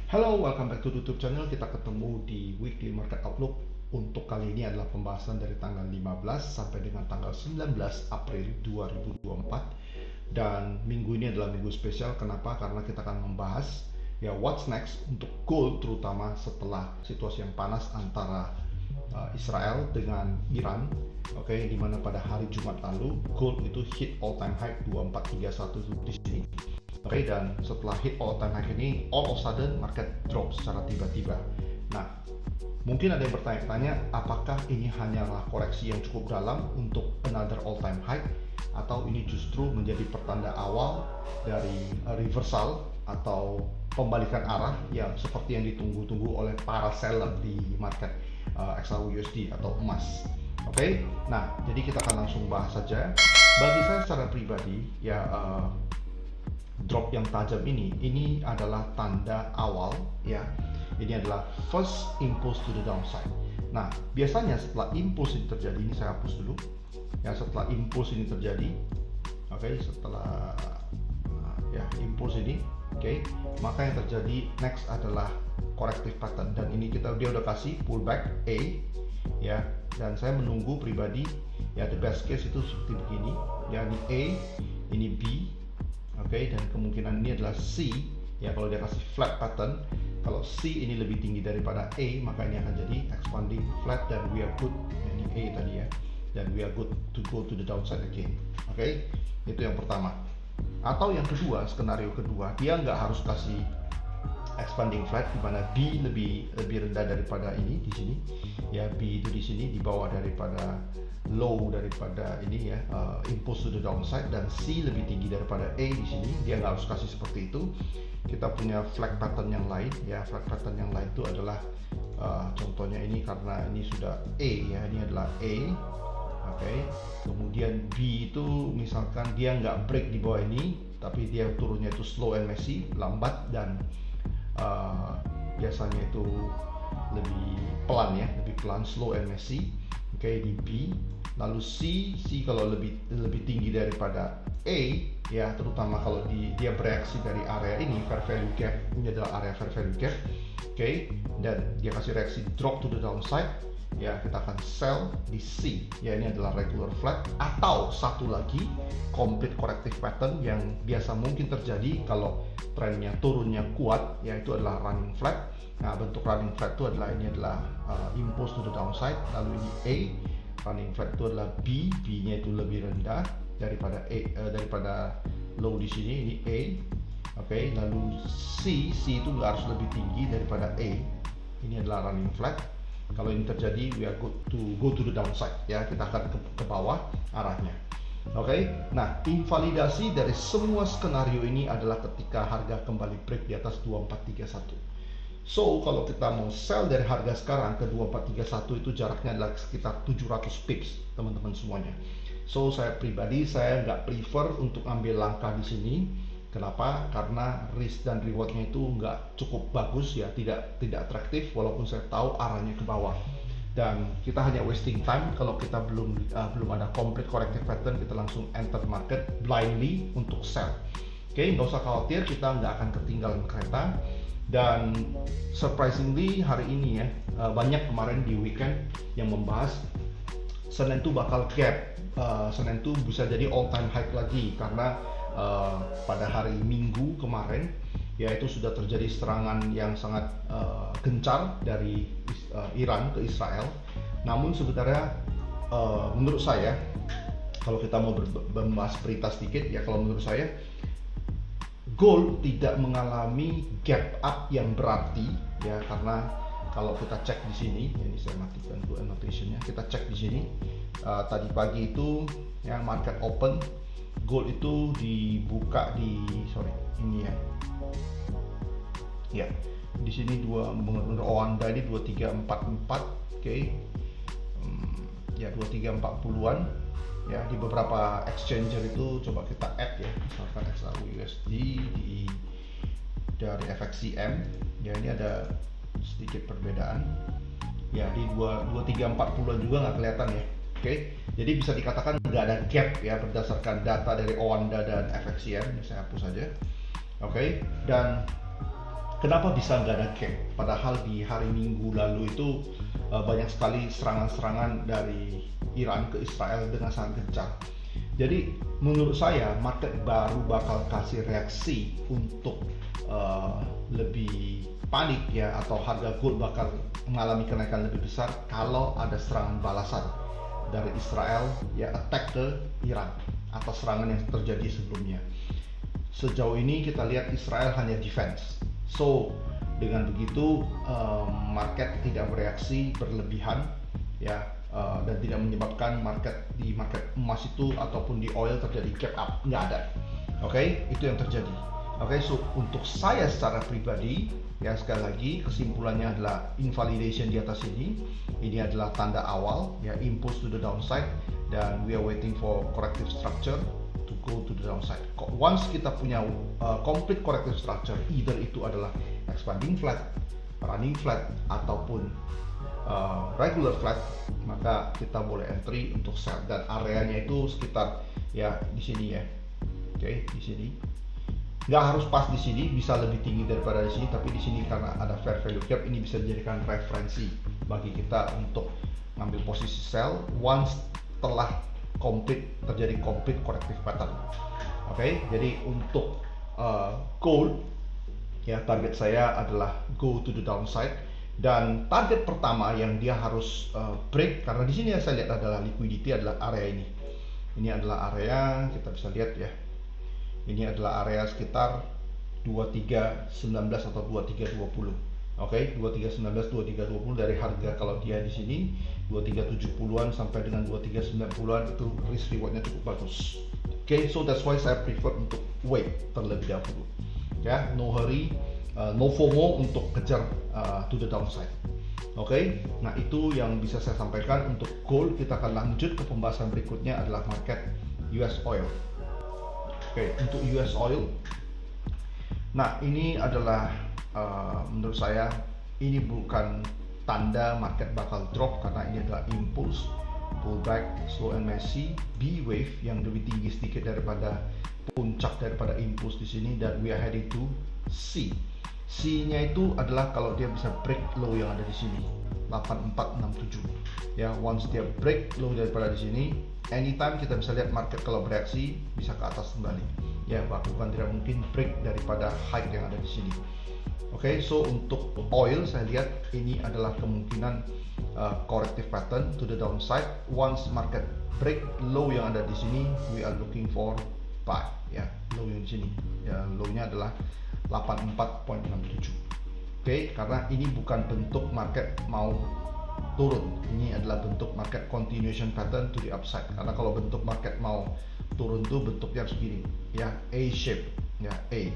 Halo, welcome back to YouTube channel. Kita ketemu di Weekly Market Outlook. Untuk kali ini adalah pembahasan dari tanggal 15 sampai dengan tanggal 19 April 2024. Dan minggu ini adalah minggu spesial. Kenapa? Karena kita akan membahas what's next untuk gold, terutama setelah situasi yang panas antara Israel dengan Iran. Oke, dimana pada hari Jumat lalu gold itu hit all time high 2431 di sini. Oke, dan setelah hit all time high ini, all of a sudden market drop secara tiba-tiba. Nah, mungkin ada yang bertanya-tanya, apakah ini hanyalah koreksi yang cukup dalam untuk another all time high, atau ini justru menjadi pertanda awal dari reversal atau pembalikan arah yang seperti yang ditunggu-tunggu oleh para seller di market XAUUSD atau emas. Oke, nah jadi kita akan langsung bahas saja. Bagi saya secara pribadi, drop yang tajam ini adalah tanda awal, ya. Ini adalah first impulse to the downside. Nah, biasanya setelah impulse ini terjadi, ini saya hapus dulu. Ya, setelah impulse ini terjadi, setelah impulse ini, maka yang terjadi next adalah corrective pattern, dan ini dia udah kasih pullback A, ya. Dan saya menunggu pribadi, ya, the best case itu seperti begini, ya, ini A, ini B. Dan kemungkinan ini adalah C, ya. Kalau dia kasih flat pattern, kalau C ini lebih tinggi daripada A, maka ini akan jadi expanding flat, dan we are good. Ini A tadi, ya, dan we are good to go to the downside again. Itu yang pertama. Atau yang kedua, skenario kedua, dia nggak harus kasih expanding flat, di mana B lebih rendah daripada ini di sini, ya. B itu di sini di bawah daripada low daripada ini, ya, impulse to the downside, dan C lebih tinggi daripada A di sini. Dia nggak harus kasih seperti itu. Kita punya flag pattern yang lain, ya. Flag pattern yang lain itu adalah contohnya ini, karena ini sudah A, ya, ini adalah A. Kemudian B itu misalkan dia nggak break di bawah ini, tapi dia turunnya itu slow and messy, lambat, dan biasanya itu lebih pelan, ya, lebih pelan, slow and messy. Di B. Lalu C kalau lebih tinggi daripada A, ya, terutama kalau dia bereaksi dari area ini, fair value gap, ini adalah area fair value gap. Dan dia kasih reaksi drop to the downside, ya, kita akan sell di C, ya. Ini adalah regular flat, atau satu lagi complete corrective pattern yang biasa mungkin terjadi kalau trennya turunnya kuat, yaitu adalah running flat. Nah, bentuk running flat itu adalah impulse to the downside. Lalu ini A, running flat itu adalah B, B-nya itu lebih rendah daripada daripada low di sini, ini A. Lalu C itu nggak harus lebih tinggi daripada A. Ini adalah running flat. Kalau ini terjadi, we are good to go to the downside, ya. Kita akan ke bawah arahnya. Nah, invalidasi dari semua skenario ini adalah ketika harga kembali break di atas 2431. So, kalau kita mau sell dari harga sekarang ke 2431, itu jaraknya adalah sekitar 700 pips, teman-teman semuanya. So, saya pribadi, saya nggak prefer untuk ambil langkah di sini. Kenapa? Karena risk dan rewardnya itu nggak cukup bagus, ya, tidak atraktif, walaupun saya tahu arahnya ke bawah. Dan kita hanya wasting time kalau kita belum ada complete corrective pattern, kita langsung enter market blindly untuk sell. Nggak usah khawatir, kita nggak akan ketinggalan kereta. Dan surprisingly hari ini, ya, banyak kemarin di weekend yang membahas Senin itu bakal gap. Senin itu bisa jadi all time high lagi, karena pada hari Minggu kemarin, ya, itu sudah terjadi serangan yang sangat gencar dari Iran ke Israel. Namun sebenarnya menurut saya, kalau kita mau membahas berita sedikit, ya, kalau menurut saya gold tidak mengalami gap up yang berarti, ya, karena kalau kita cek di sini, ya, ini saya matikan dulu annotationnya. Kita cek di sini, tadi pagi itu, ya, market open gold itu dibuka di ini, ya, di sini menurut Owanda ini 2344, ya, 2340-an, ya. Di beberapa exchanger itu coba kita add, ya, misalkan XAUUSD dari FXCM, ya, ini ada sedikit perbedaan, ya. Di 2340-an juga nggak kelihatan, ya. Jadi bisa dikatakan nggak ada gap, ya, berdasarkan data dari Owanda dan FXCM. Ini saya hapus saja. Dan Kenapa bisa nggak ada gap? Padahal di hari Minggu lalu itu banyak sekali serangan-serangan dari Iran ke Israel dengan sangat gencar. Jadi menurut saya market baru bakal kasih reaksi untuk lebih panik ya, atau harga gold bakal mengalami kenaikan lebih besar kalau ada serangan balasan dari Israel ya, attack ke Iran atas serangan yang terjadi sebelumnya. Sejauh ini kita lihat Israel hanya defense. So dengan begitu market tidak bereaksi berlebihan ya, dan tidak menyebabkan market emas itu ataupun di oil terjadi gap up, nggak ada. Oke, itu yang terjadi. Oke, so untuk saya secara pribadi ya, sekali lagi kesimpulannya adalah invalidation di atas ini adalah tanda awal ya, impulse to the downside, dan we are waiting for corrective structure to go to the downside. Once kita punya complete corrective structure, either itu adalah expanding flat, running flat, ataupun regular flat, maka kita boleh entry untuk sell, dan areanya itu sekitar ya di sini ya. Oke, di sini. Nggak harus pas di sini, bisa lebih tinggi daripada di sini, tapi di sini karena ada fair value gap, ini bisa dijadikan referensi bagi kita untuk ngambil posisi sell once telah terjadi complete corrective pattern. Oke, jadi untuk gold ya, target saya adalah go to the downside, dan target pertama yang dia harus break, karena di sini yang saya lihat adalah liquidity, adalah area ini. Ini adalah area, kita bisa lihat ya, ini adalah area sekitar 2319 atau 2320. Oke, 2319, 2320 dari harga, kalau dia di sini 2370-an sampai dengan 2390-an, itu risk rewardnya cukup bagus. Oke, so that's why saya prefer untuk wait terlebih dahulu. Ya, no hurry, no FOMO untuk kejar to the downside. Oke, nah itu yang bisa saya sampaikan untuk gold. Kita akan lanjut ke pembahasan berikutnya adalah market US oil. Oke, untuk US oil, nah ini adalah menurut saya ini bukan tanda market bakal drop, karena ini adalah impulse pullback slow and messy B wave yang lebih tinggi sedikit daripada puncak daripada impulse di sini, dan we are heading to C. C-nya itu adalah kalau dia bisa break low yang ada di sini 8467 ya. Once dia break low daripada di sini, anytime kita bisa lihat market kalau bereaksi bisa ke atas kembali ya, bahkan tidak mungkin break daripada high yang ada di sini. Oke, so untuk oil saya lihat ini adalah kemungkinan corrective pattern to the downside. Once market break low yang ada di sini, we are looking for buy ya, low yang di sini ya, low-nya adalah 84.67. Oke, karena ini bukan bentuk market mau turun, ini adalah bentuk market continuation pattern to the upside. Karena kalau bentuk market mau turun tuh bentuknya begini ya, A shape ya, A.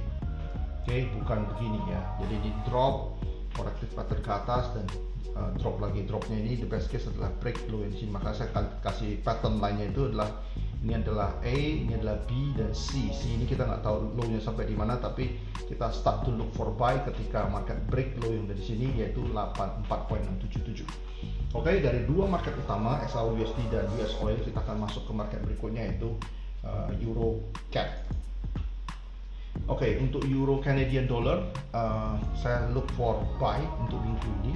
Oke, bukan begini ya. Jadi di drop, corrective pattern ke atas, dan drop lagi. Dropnya ini the best case adalah break low yang di sini. Maka saya kasih pattern lainnya itu adalah ini adalah A, ini adalah B, dan C. C ini kita nggak tahu low-nya sampai di mana, tapi kita start to look for buy ketika market break low yang dari sini, yaitu 84.677. Oke, dari dua market utama XAU/USD dan US oil, kita akan masuk ke market berikutnya, yaitu Euro CAD. Oke, untuk Euro Canadian Dollar, saya look for buy untuk minggu ini.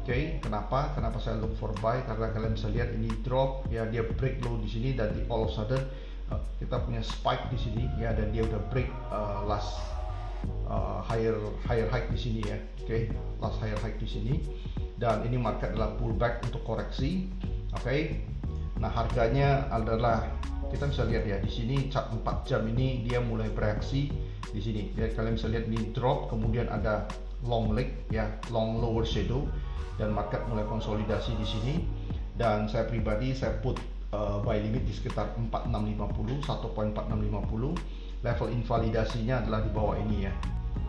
Oke, kenapa saya look for buy? Karena kalian bisa lihat ini drop ya, dia break low di sini, dan di all of sudden kita punya spike di sini ya, dan dia udah break last higher high di sini ya. Oke, last higher high di sini, dan ini market adalah pullback untuk koreksi. Oke, nah harganya adalah, kita bisa lihat ya di sini chart 4 jam ini dia mulai bereaksi di sini ya. Kalian bisa lihat ini drop, kemudian ada long leg ya, long lower shadow, dan market mulai konsolidasi di sini. Dan saya pribadi saya put buy limit di sekitar 4650, 1.4650. Level invalidasinya adalah di bawah ini ya.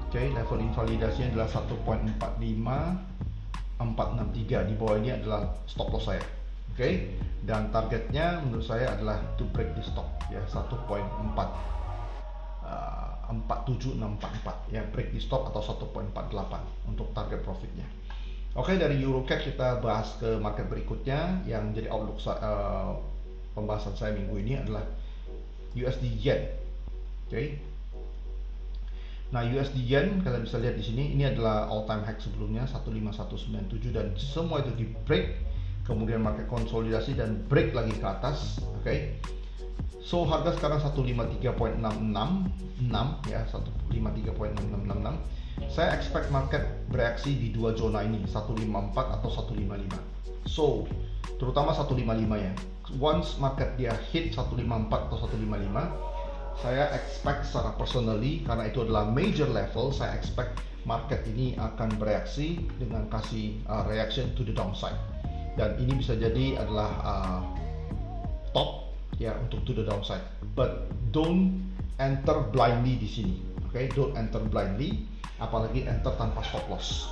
Oke, level invalidasinya adalah 1.45463. Di bawah ini adalah stop loss saya. Oke, dan targetnya menurut saya adalah to break the stop ya, 1.47644 ya, break the stop atau 1.48 untuk target profitnya. Oke, dari EuroCAD kita bahas ke market berikutnya yang jadi outlook pembahasan saya minggu ini adalah USD Yen. Oke. Nah, USD Yen kalian bisa lihat di sini, ini adalah all time high sebelumnya 15197 dan semua itu di break, kemudian market konsolidasi dan break lagi ke atas, oke. So harga sekarang 153.666 ya, 153.6666. Saya expect market bereaksi di dua zona ini, 154 atau 155. So terutama 155 ya. Once market dia hit 154 atau 155, saya expect secara personally, karena itu adalah major level, saya expect market ini akan bereaksi dengan kasih reaction to the downside, dan ini bisa jadi adalah top ya untuk to the downside. But don't enter blindly di sini, oke? Don't enter blindly, apalagi enter tanpa stop loss.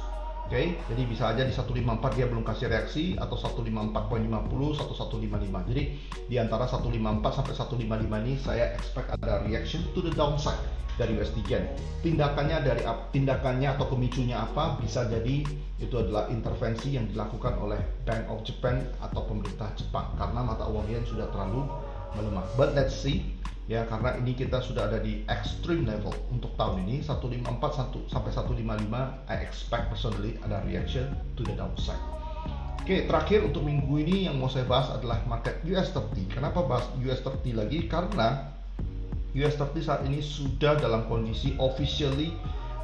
Oke, jadi bisa aja di 154 dia belum kasih reaksi, atau 154.50 atau 155. Jadi di antara 154 sampai 155 ini saya expect ada reaction to the downside dari USD Yen. Tindakannya atau pemicunya apa? Bisa jadi itu adalah intervensi yang dilakukan oleh Bank of Japan atau pemerintah Jepang karena mata uang yen sudah terlalu melemah. But let's see. Ya, karena ini kita sudah ada di extreme level untuk tahun ini 154 sampai 155, I expect personally ada reaction to the downside. Oke, terakhir untuk minggu ini yang mau saya bahas adalah market US30. Kenapa bahas US30 lagi? Karena US30 saat ini sudah dalam kondisi officially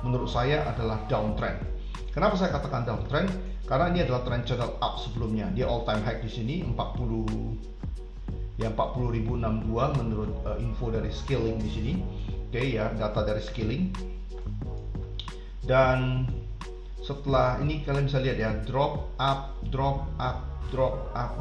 menurut saya adalah downtrend. Kenapa saya katakan downtrend? Karena ini adalah trend channel up sebelumnya. Dia all time high di sini 40.062 menurut info dari Skilling di sini. Oke ya, data dari Skilling. Dan setelah ini kalian bisa lihat ya, drop up,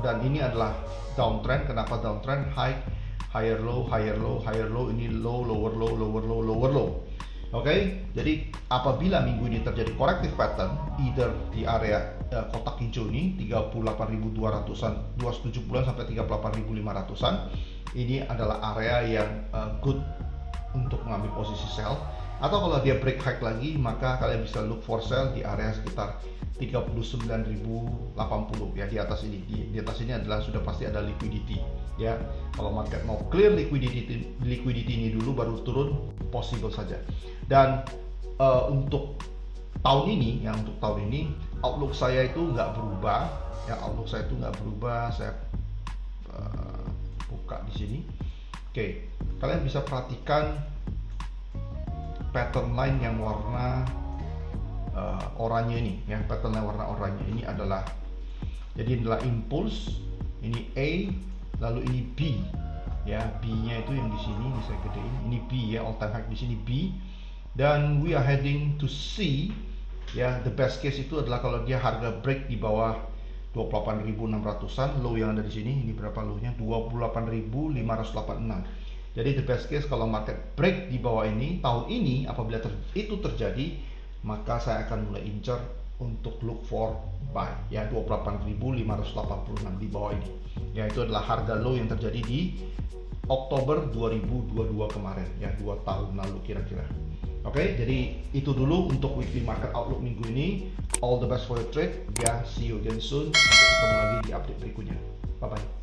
dan ini adalah downtrend. Kenapa downtrend? High, higher low, higher low, higher low, ini low, lower low, lower low, lower low. Oke, jadi apabila minggu ini terjadi corrective pattern, either di area kotak hijau ini 38.200-an, 270-an sampai 38.500-an, ini adalah area yang good untuk mengambil posisi sell. Atau kalau dia break high lagi, maka kalian bisa look for sell di area sekitar 39.080 ya, di atas ini. Di atas ini adalah sudah pasti ada liquidity ya. Kalau market mau clear liquidity ini dulu baru turun, possible saja. Dan untuk tahun ini, outlook saya itu nggak berubah ya, saya buka di sini. Oke, kalian bisa perhatikan pattern line yang warna oranye ini ya, pattern line warna oranye ini adalah, jadi adalah impulse, ini A, lalu ini B ya, B-nya itu yang di sini, ini saya gedein, ini B ya, all time high di sini B, dan we are heading to C ya. The best case itu adalah kalau dia harga break di bawah 28.600-an, low yang ada di sini, ini berapa low-nya? 28.586. Jadi the best case kalau market break di bawah ini tahun ini, apabila itu terjadi, maka saya akan mulai incer untuk look for buy ya, 28.586 di bawah ini ya. Itu adalah harga low yang terjadi di Oktober 2022 kemarin ya, 2 tahun lalu kira-kira. Oke, jadi itu dulu untuk weekly market outlook minggu ini. All the best for your trade ya, see you again soon. Sampai ketemu lagi di update berikutnya. Bye bye.